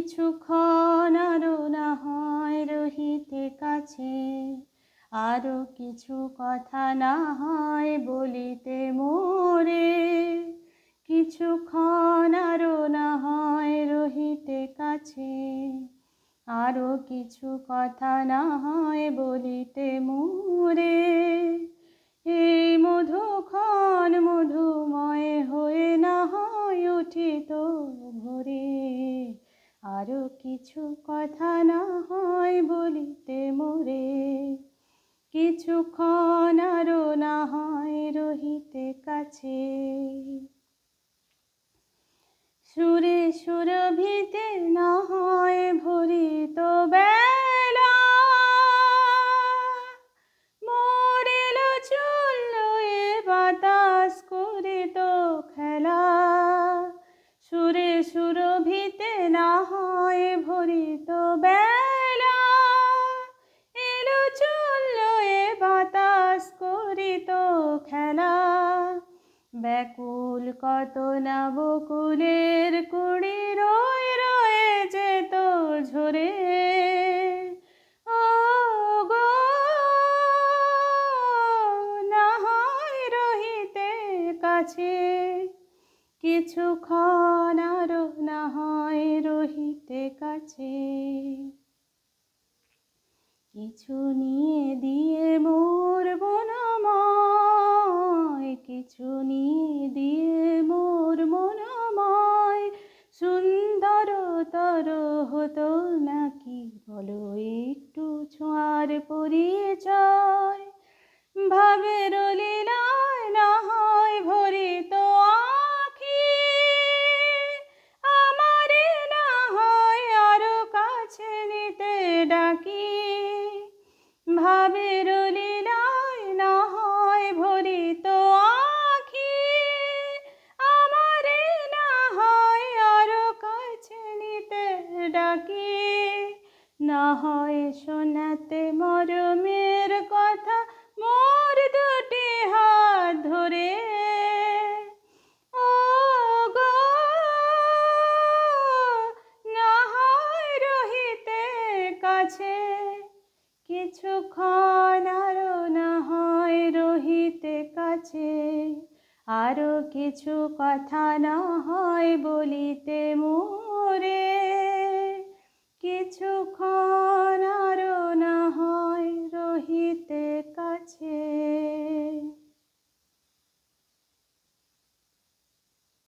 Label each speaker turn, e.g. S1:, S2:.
S1: কিছুক্ষণ আরো না হয় রহিতে কাছে, আরো কিছু কথা না হয় বলিতে মোরে। কিছুক্ষণ আরো না হয় রহিতে কাছে, আরো কিছু কথা না হয় বলিতে মোরে। এই মধুক্ষণ মধুময় হয়ে না হয় উঠিত ভোরে, আরো কিছু কথা না হয় বলিতে মোরে। কিছুক্ষণ আরো না হয় রহিতে কাছে। সুরে সুরভিতে না হয় ভরিত বেলা, মোর এলো চুল লয়ে বাতাস করিত খেলা। সুরে সুরভিতে না হয় ভরিত বেলা, এলো চুল লয়ে বাতাস করিত খেলা। ব্যাকুল কত না বকুলের কুড়ি রয়ে রয়ে যেত ঝরে। ও গো, না হয় রহিতে কাছে, কিছুক্ষণ আরো না হয় রহিতে কাছে। কিছু নিয়ে দিয়ে মোর মনময়, কিছু নিয়ে দিয়ে মোর মনময় সুন্দরতর হতো নাকি বলো একটু ছোঁয়ার পরিচয়। ভাবের লীলায় না হয় ভরিত আঁখি, আমারে না হয় আরো কাছে নিতে ডাকি। ভাবের লীলায় না হয় ভরিত আঁখি, আমারে না হয় আরো কাছে নিতে ডাকি। না হয় শোনাতে মরমের কথা মোর দুটি হাত ধরে। ও গো, না হয় রহিতে কাছে, কিছুক্ষণ আরো না হয় রহিতে কাছে। আরো কিছু কথা না হয় বলিতে মোরে। কিছুক্ষণ আরো না হয়